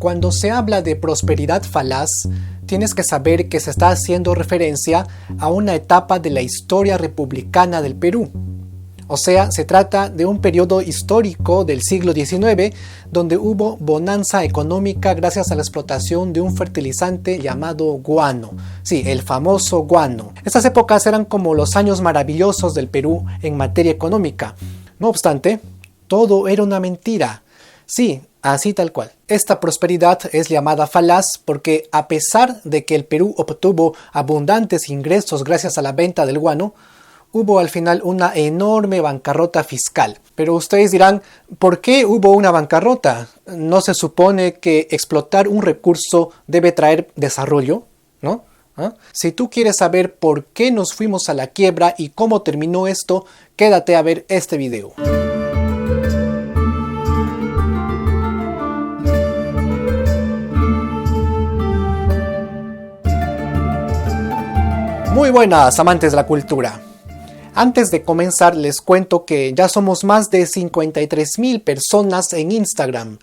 Cuando se habla de prosperidad falaz, tienes que saber que se está haciendo referencia a una etapa de la historia republicana del Perú. O sea, se trata de un periodo histórico del siglo XIX donde hubo bonanza económica gracias a la explotación de un fertilizante llamado guano. Sí, el famoso guano. Estas épocas eran como los años maravillosos del Perú en materia económica. No obstante, todo era una mentira. Sí, así tal cual. Esta prosperidad es llamada falaz porque a pesar de que el Perú obtuvo abundantes ingresos gracias a la venta del guano, hubo al final una enorme bancarrota fiscal. Pero ustedes dirán, ¿por qué hubo una bancarrota? ¿No se supone que explotar un recurso debe traer desarrollo? ¿No? ¿Ah? Si tú quieres saber por qué nos fuimos a la quiebra y cómo terminó esto, quédate a ver este video. Muy buenas, amantes de la cultura. Antes de comenzar les cuento que ya somos más de 53,000 personas en Instagram.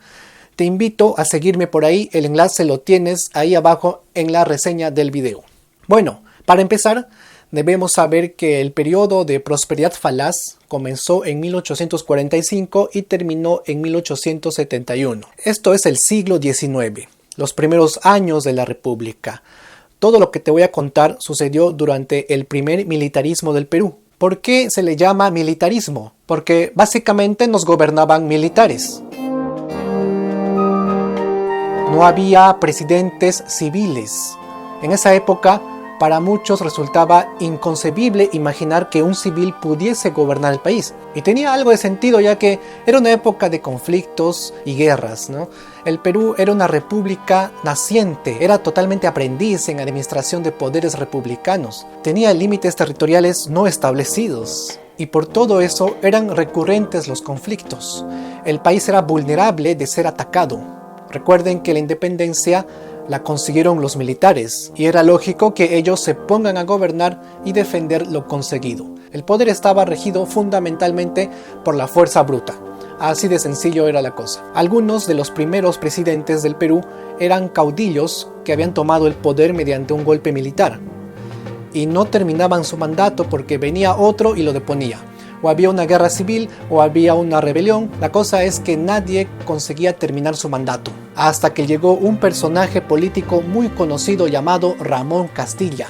Te invito a seguirme por ahí, el enlace lo tienes ahí abajo en la reseña del video. Bueno, para empezar, debemos saber que el periodo de prosperidad falaz comenzó en 1845 y terminó en 1871. Esto es el siglo XIX, los primeros años de la República. Todo lo que te voy a contar sucedió durante el primer militarismo del Perú. ¿Por qué se le llama militarismo? Porque básicamente nos gobernaban militares. No había presidentes civiles. En esa época, para muchos resultaba inconcebible imaginar que un civil pudiese gobernar el país. Y tenía algo de sentido ya que era una época de conflictos y guerras, ¿no? El Perú era una república naciente, era totalmente aprendiz en administración de poderes republicanos. Tenía límites territoriales no establecidos. Y por todo eso eran recurrentes los conflictos. El país era vulnerable de ser atacado. Recuerden que la independencia la consiguieron los militares y era lógico que ellos se pongan a gobernar y defender lo conseguido. El poder estaba regido fundamentalmente por la fuerza bruta. Así de sencillo era la cosa. Algunos de los primeros presidentes del Perú eran caudillos que habían tomado el poder mediante un golpe militar y no terminaban su mandato porque venía otro y lo deponía. O había una guerra civil o había una rebelión. La cosa es que nadie conseguía terminar su mandato. Hasta que llegó un personaje político muy conocido llamado Ramón Castilla.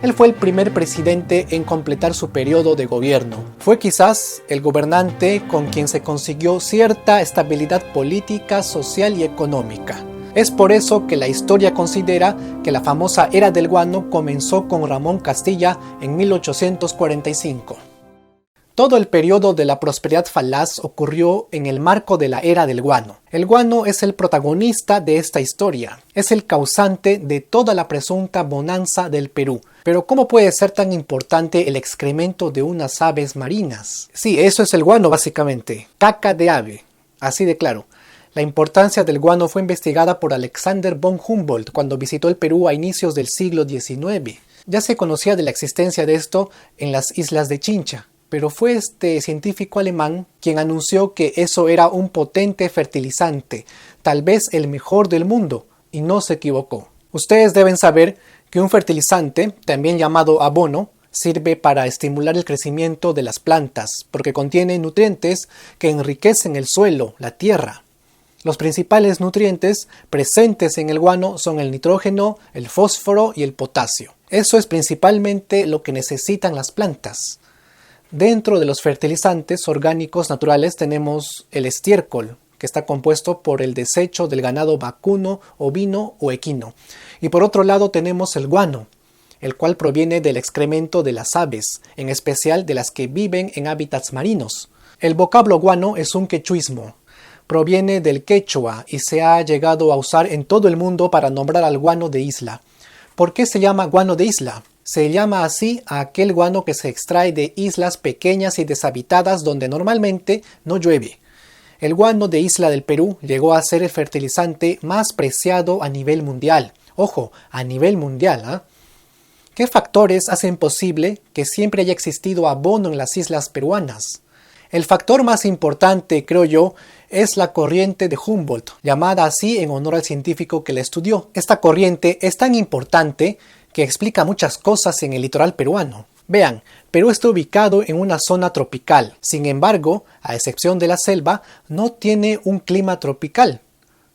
Él fue el primer presidente en completar su periodo de gobierno. Fue quizás el gobernante con quien se consiguió cierta estabilidad política, social y económica. Es por eso que la historia considera que la famosa Era del Guano comenzó con Ramón Castilla en 1845. Todo el periodo de la prosperidad falaz ocurrió en el marco de la Era del Guano. El guano es el protagonista de esta historia. Es el causante de toda la presunta bonanza del Perú. Pero ¿cómo puede ser tan importante el excremento de unas aves marinas? Sí, eso es el guano básicamente. Caca de ave. Así de claro. La importancia del guano fue investigada por Alexander von Humboldt cuando visitó el Perú a inicios del siglo XIX. Ya se conocía de la existencia de esto en las islas de Chincha. Pero fue este científico alemán quien anunció que eso era un potente fertilizante, tal vez el mejor del mundo, y no se equivocó. Ustedes deben saber que un fertilizante, también llamado abono, sirve para estimular el crecimiento de las plantas, porque contiene nutrientes que enriquecen el suelo, la tierra. Los principales nutrientes presentes en el guano son el nitrógeno, el fósforo y el potasio. Eso es principalmente lo que necesitan las plantas. Dentro de los fertilizantes orgánicos naturales tenemos el estiércol, que está compuesto por el desecho del ganado vacuno, ovino o equino. Y por otro lado tenemos el guano, el cual proviene del excremento de las aves, en especial de las que viven en hábitats marinos. El vocablo guano es un quechuismo. Proviene del quechua y se ha llegado a usar en todo el mundo para nombrar al guano de isla. ¿Por qué se llama guano de isla? Se llama así a aquel guano que se extrae de islas pequeñas y deshabitadas donde normalmente no llueve. El guano de isla del Perú llegó a ser el fertilizante más preciado a nivel mundial. Ojo, a nivel mundial, ¿eh? ¿Qué factores hacen posible que siempre haya existido abono en las islas peruanas? El factor más importante, creo yo, es la corriente de Humboldt, llamada así en honor al científico que la estudió. Esta corriente es tan importante que explica muchas cosas en el litoral peruano. Vean, Perú está ubicado en una zona tropical. Sin embargo, a excepción de la selva, no tiene un clima tropical.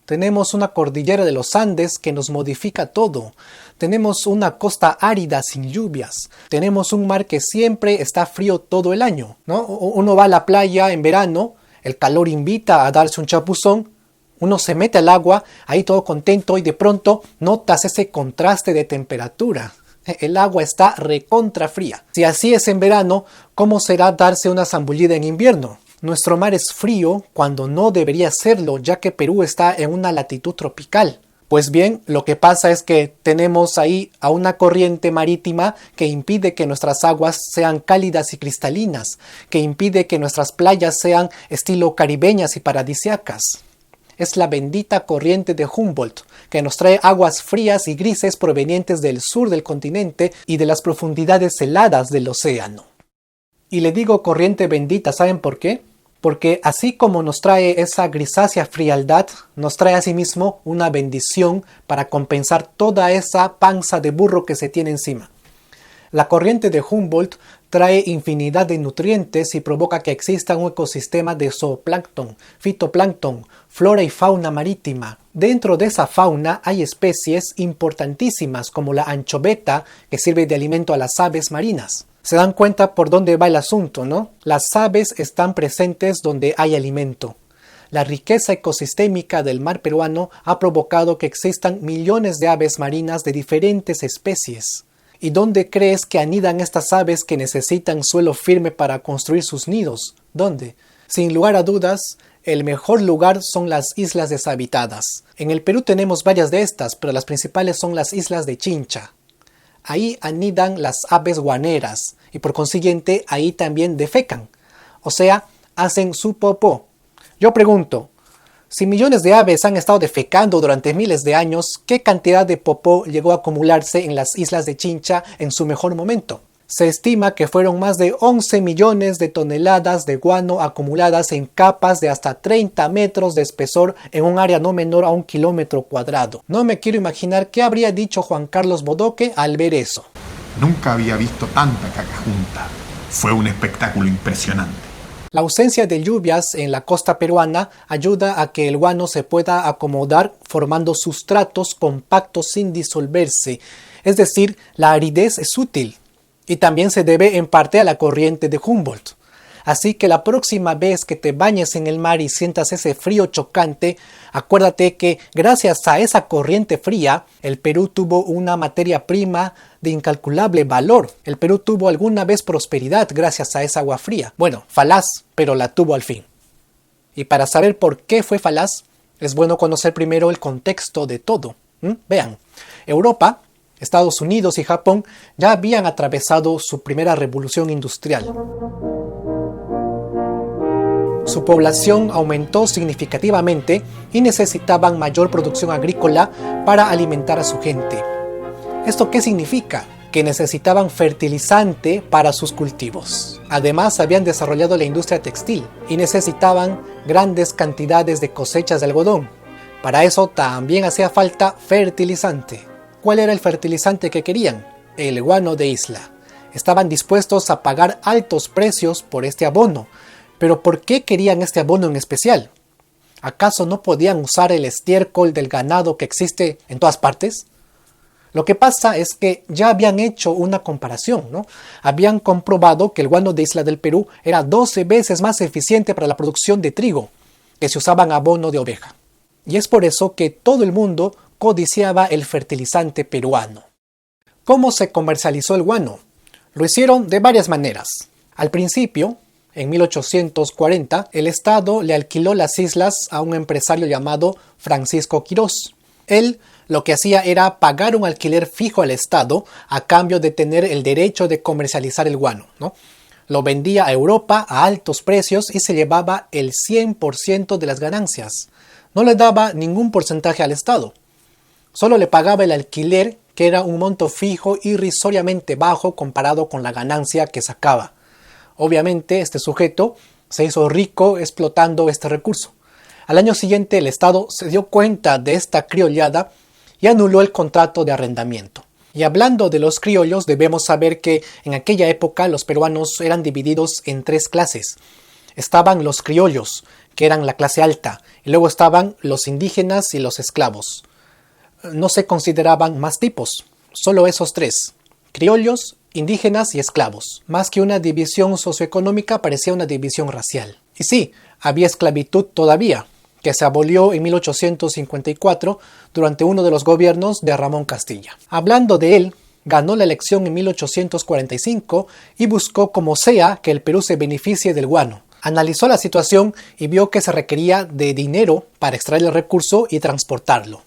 Tenemos una cordillera de los Andes que nos modifica todo. Tenemos una costa árida sin lluvias. Tenemos un mar que siempre está frío todo el año, ¿no? Uno va a la playa en verano, el calor invita a darse un chapuzón, uno se mete al agua, ahí todo contento y de pronto notas ese contraste de temperatura. El agua está recontra fría. Si así es en verano, ¿cómo será darse una zambullida en invierno? Nuestro mar es frío cuando no debería serlo, ya que Perú está en una latitud tropical. Pues bien, lo que pasa es que tenemos ahí a una corriente marítima que impide que nuestras aguas sean cálidas y cristalinas, que impide que nuestras playas sean estilo caribeñas y paradisíacas. Es la bendita corriente de Humboldt, que nos trae aguas frías y grises provenientes del sur del continente y de las profundidades heladas del océano. Y le digo corriente bendita, ¿saben por qué? Porque así como nos trae esa grisácea frialdad, nos trae asimismo una bendición para compensar toda esa panza de burro que se tiene encima. La corriente de Humboldt trae infinidad de nutrientes y provoca que exista un ecosistema de zooplancton, fitoplancton, flora y fauna marítima. Dentro de esa fauna hay especies importantísimas como la anchoveta, que sirve de alimento a las aves marinas. Se dan cuenta por dónde va el asunto, ¿no? Las aves están presentes donde hay alimento. La riqueza ecosistémica del mar peruano ha provocado que existan millones de aves marinas de diferentes especies. ¿Y dónde crees que anidan estas aves que necesitan suelo firme para construir sus nidos? ¿Dónde? Sin lugar a dudas, el mejor lugar son las islas deshabitadas. En el Perú tenemos varias de estas, pero las principales son las islas de Chincha. Ahí anidan las aves guaneras y por consiguiente ahí también defecan, o sea, hacen su popó. Yo pregunto, si millones de aves han estado defecando durante miles de años, ¿qué cantidad de popó llegó a acumularse en las islas de Chincha en su mejor momento? Se estima que fueron más de 11 millones de toneladas de guano acumuladas en capas de hasta 30 metros de espesor en un área no menor a 1 kilómetro cuadrado. No me quiero imaginar qué habría dicho Juan Carlos Bodoque al ver eso. Nunca había visto tanta caca junta. Fue un espectáculo impresionante. La ausencia de lluvias en la costa peruana ayuda a que el guano se pueda acomodar formando sustratos compactos sin disolverse. Es decir, la aridez es útil. Y también se debe en parte a la corriente de Humboldt. Así que la próxima vez que te bañes en el mar y sientas ese frío chocante, acuérdate que gracias a esa corriente fría, el Perú tuvo una materia prima de incalculable valor. El Perú tuvo alguna vez prosperidad gracias a esa agua fría. Bueno, falaz, pero la tuvo al fin. Y para saber por qué fue falaz, es bueno conocer primero el contexto de todo. Vean, Europa, Estados Unidos y Japón ya habían atravesado su primera revolución industrial. Su población aumentó significativamente y necesitaban mayor producción agrícola para alimentar a su gente. ¿Esto qué significa? Que necesitaban fertilizante para sus cultivos. Además, habían desarrollado la industria textil y necesitaban grandes cantidades de cosechas de algodón. Para eso también hacía falta fertilizante. ¿Cuál era el fertilizante que querían? El guano de isla. Estaban dispuestos a pagar altos precios por este abono. ¿Pero por qué querían este abono en especial? ¿Acaso no podían usar el estiércol del ganado que existe en todas partes? Lo que pasa es que ya habían hecho una comparación, ¿no? Habían comprobado que el guano de isla del Perú era 12 veces más eficiente para la producción de trigo que se usaban abono de oveja. Y es por eso que todo el mundo codiciaba el fertilizante peruano. ¿Cómo se comercializó el guano? Lo hicieron de varias maneras. Al principio, en 1840, el Estado le alquiló las islas a un empresario llamado Francisco Quirós. Él lo que hacía era pagar un alquiler fijo al Estado a cambio de tener el derecho de comercializar el guano, ¿no? Lo vendía a Europa a altos precios y se llevaba el 100% de las ganancias. No le daba ningún porcentaje al Estado. Solo le pagaba el alquiler, que era un monto fijo irrisoriamente bajo comparado con la ganancia que sacaba. Obviamente, este sujeto Se hizo rico explotando este recurso. Al año siguiente el Estado se dio cuenta de esta criollada y anuló el contrato de arrendamiento. Y hablando de los criollos, debemos saber que en aquella época los peruanos eran divididos en 3 clases. Estaban los criollos, que eran la clase alta, y luego estaban los indígenas y los esclavos. No se consideraban más tipos, solo esos 3, criollos, indígenas y esclavos. Más que una división socioeconómica, parecía una división racial. Y sí, había esclavitud todavía, que se abolió en 1854 durante uno de los gobiernos de Ramón Castilla. Hablando de él, ganó la elección en 1845 y buscó como sea que el Perú se beneficie del guano. Analizó la situación y vio que se requería de dinero para extraer el recurso y transportarlo.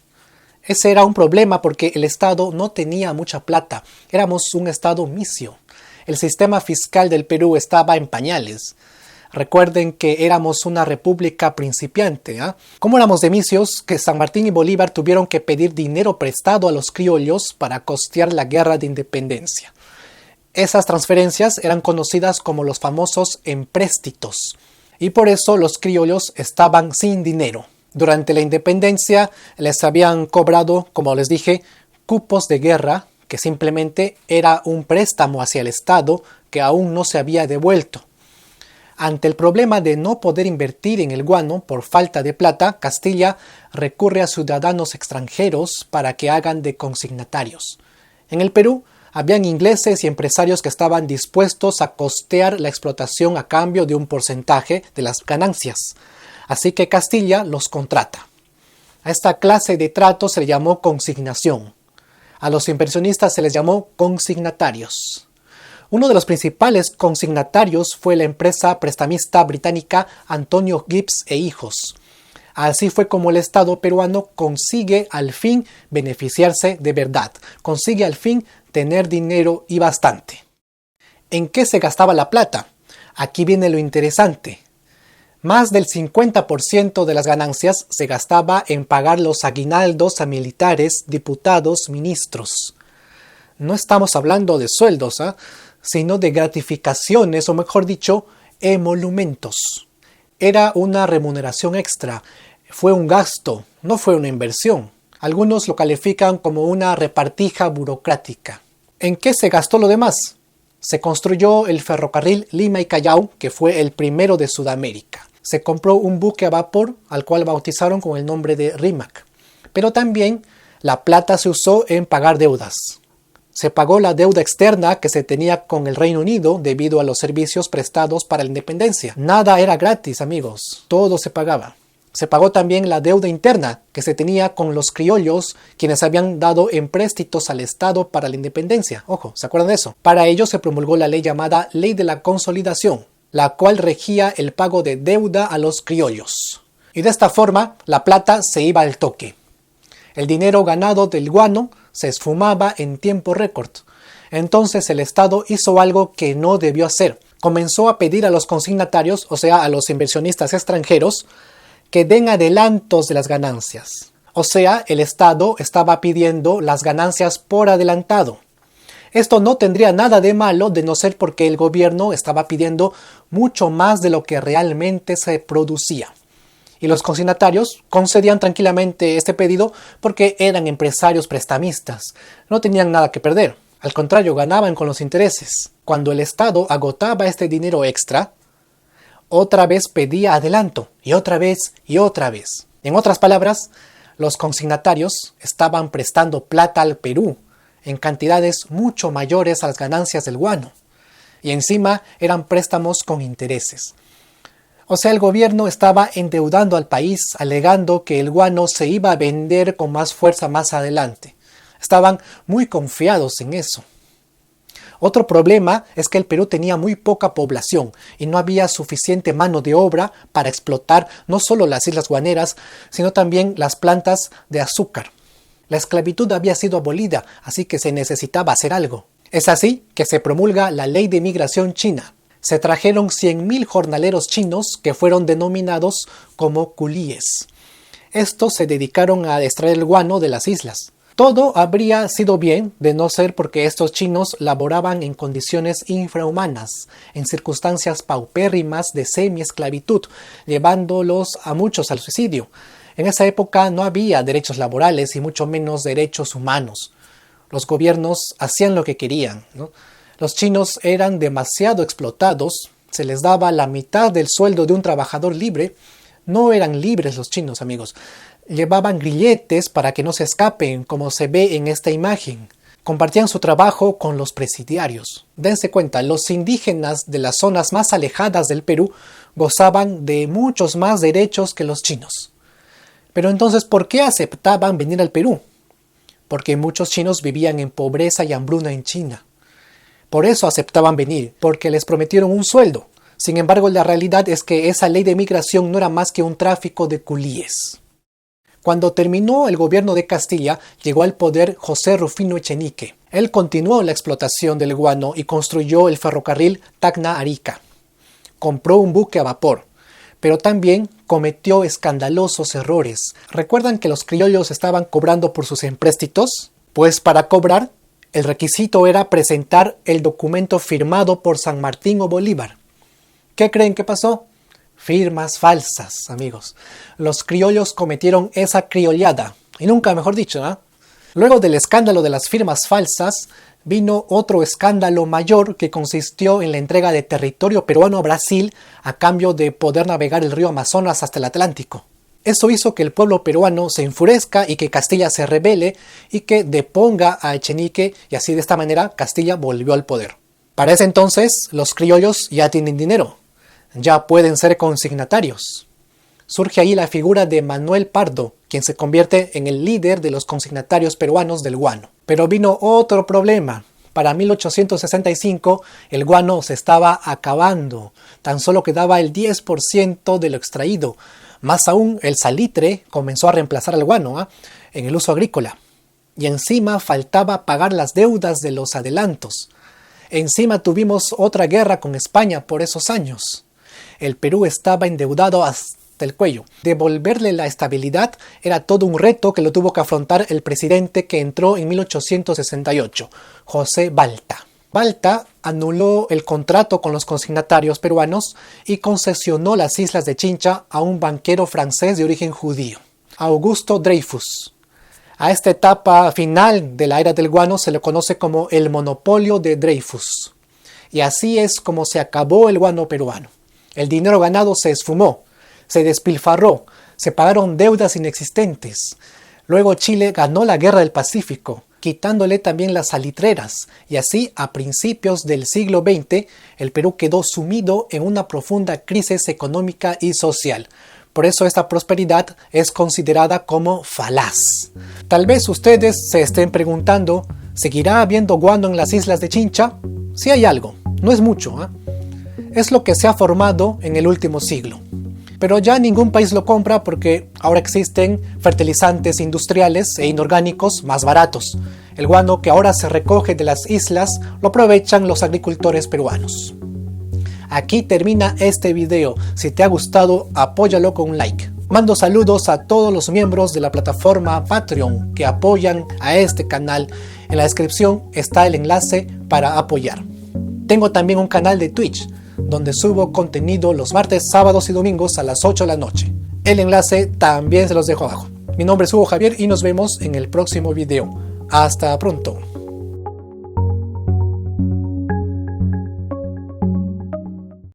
Ese era un problema porque el Estado no tenía mucha plata, éramos un Estado misio. El sistema fiscal del Perú estaba en pañales. Recuerden que éramos una república principiante. ¿Cómo éramos de misios que San Martín y Bolívar tuvieron que pedir dinero prestado a los criollos para costear la guerra de independencia? Esas transferencias eran conocidas como los famosos empréstitos y por eso los criollos estaban sin dinero. Durante la independencia les habían cobrado, como les dije, cupos de guerra, que simplemente era un préstamo hacia el Estado que aún no se había devuelto. Ante el problema de no poder invertir en el guano por falta de plata, Castilla recurre a ciudadanos extranjeros para que hagan de consignatarios. En el Perú, habían ingleses y empresarios que estaban dispuestos a costear la explotación a cambio de un porcentaje de las ganancias. Así que Castilla los contrata. A esta clase de trato se le llamó consignación. A los inversionistas se les llamó consignatarios. Uno de los principales consignatarios fue la empresa prestamista británica Antonio Gibbs e Hijos. Así fue como el Estado peruano consigue al fin beneficiarse de verdad, consigue al fin tener dinero y bastante. ¿En qué se gastaba la plata? Aquí viene lo interesante. Más del 50% de las ganancias se gastaba en pagar los aguinaldos a militares, diputados, ministros. No estamos hablando de sueldos, sino de gratificaciones, o mejor dicho, emolumentos. Era una remuneración extra, fue un gasto, no fue una inversión. Algunos lo califican como una repartija burocrática. ¿En qué se gastó lo demás? Se construyó el ferrocarril Lima y Callao, que fue el primero de Sudamérica. Se compró un buque a vapor, al cual bautizaron con el nombre de Rímac. Pero también la plata se usó en pagar deudas. Se pagó la deuda externa que se tenía con el Reino Unido debido a los servicios prestados para la independencia. Nada era gratis, amigos. Todo se pagaba. Se pagó también la deuda interna que se tenía con los criollos, quienes habían dado empréstitos al Estado para la independencia. Ojo, ¿se acuerdan de eso? Para ello se promulgó la ley llamada Ley de la Consolidación, la cual regía el pago de deuda a los criollos. Y de esta forma, la plata se iba al toque. El dinero ganado del guano se esfumaba en tiempo récord. Entonces el Estado hizo algo que no debió hacer. Comenzó a pedir a los consignatarios, o sea, a los inversionistas extranjeros, que den adelantos de las ganancias. O sea, el Estado estaba pidiendo las ganancias por adelantado. Esto no tendría nada de malo de no ser porque el gobierno estaba pidiendo mucho más de lo que realmente se producía. Y los consignatarios concedían tranquilamente este pedido porque eran empresarios prestamistas. No tenían nada que perder. Al contrario, ganaban con los intereses. Cuando el Estado agotaba este dinero extra, otra vez pedía adelanto, y otra vez, y otra vez. En otras palabras, los consignatarios estaban prestando plata al Perú en cantidades mucho mayores a las ganancias del guano. Y encima eran préstamos con intereses. O sea, el gobierno estaba endeudando al país, alegando que el guano se iba a vender con más fuerza más adelante. Estaban muy confiados en eso. Otro problema es que el Perú tenía muy poca población y no había suficiente mano de obra para explotar no solo las islas guaneras, sino también las plantas de azúcar. La esclavitud había sido abolida, así que se necesitaba hacer algo. Es así que se promulga la Ley de Migración China. Se trajeron 100.000 jornaleros chinos que fueron denominados como culíes. Estos se dedicaron a extraer el guano de las islas. Todo habría sido bien de no ser porque estos chinos laboraban en condiciones infrahumanas, en circunstancias paupérrimas de semi-esclavitud, llevándolos a muchos al suicidio. En esa época no había derechos laborales y mucho menos derechos humanos. Los gobiernos hacían lo que querían, ¿no? Los chinos eran demasiado explotados, se les daba la mitad del sueldo de un trabajador libre. No eran libres los chinos, amigos. Llevaban grilletes para que no se escapen, como se ve en esta imagen. Compartían su trabajo con los presidiarios. Dense cuenta, los indígenas de las zonas más alejadas del Perú gozaban de muchos más derechos que los chinos. Pero entonces, ¿por qué aceptaban venir al Perú? Porque muchos chinos vivían en pobreza y hambruna en China. Por eso aceptaban venir, porque les prometieron un sueldo. Sin embargo, la realidad es que esa ley de migración no era más que un tráfico de culíes. Cuando terminó el gobierno de Castilla, llegó al poder José Rufino Echenique. Él continuó la explotación del guano y construyó el ferrocarril Tacna-Arica. Compró un buque a vapor, pero también cometió escandalosos errores. ¿Recuerdan que los criollos estaban cobrando por sus empréstitos? Pues para cobrar, el requisito era presentar el documento firmado por San Martín o Bolívar. ¿Qué creen que pasó? Firmas falsas, amigos. Los criollos cometieron esa criollada, y nunca mejor dicho, ¿eh? Luego del escándalo de las firmas falsas, vino otro escándalo mayor que consistió en la entrega de territorio peruano a Brasil a cambio de poder navegar el río Amazonas hasta el Atlántico. Eso hizo que el pueblo peruano se enfurezca y que Castilla se rebele y que deponga a Echenique, y así de esta manera Castilla volvió al poder. Para ese entonces, los criollos ya tienen dinero. Ya pueden ser consignatarios. Surge ahí la figura de Manuel Pardo, quien se convierte en el líder de los consignatarios peruanos del guano. Pero vino otro problema. Para 1865 el guano se estaba acabando. Tan solo quedaba el 10% de lo extraído. Más aún, el salitre comenzó a reemplazar al guano en el uso agrícola. Y encima faltaba pagar las deudas de los adelantos. Encima tuvimos otra guerra con España por esos años. El Perú estaba endeudado hasta el cuello. Devolverle la estabilidad era todo un reto que lo tuvo que afrontar el presidente que entró en 1868, José Balta. Balta anuló el contrato con los consignatarios peruanos y concesionó las islas de Chincha a un banquero francés de origen judío, Augusto Dreyfus. A esta etapa final de la era del guano se le conoce como el monopolio de Dreyfus. Y así es como se acabó el guano peruano. El dinero ganado se esfumó, se despilfarró, se pagaron deudas inexistentes. Luego Chile ganó la Guerra del Pacífico, quitándole también las salitreras, y así a principios del siglo XX el Perú quedó sumido en una profunda crisis económica y social. Por eso esta prosperidad es considerada como falaz. Tal vez ustedes se estén preguntando, ¿seguirá habiendo guano en las islas de Chincha? Sí hay algo, no es mucho, Es lo que se ha formado en el último siglo. Pero ya ningún país lo compra porque ahora existen fertilizantes industriales e inorgánicos más baratos. El guano que ahora se recoge de las islas lo aprovechan los agricultores peruanos. Aquí termina este video. Si te ha gustado, apóyalo con un like. Mando saludos a todos los miembros de la plataforma Patreon que apoyan a este canal. En la descripción está el enlace para apoyar. Tengo también un canal de Twitch, donde subo contenido los martes, sábados y domingos a las 8 de la noche. El enlace también se los dejo abajo. Mi nombre es Hugo Javier y nos vemos en el próximo video. Hasta pronto.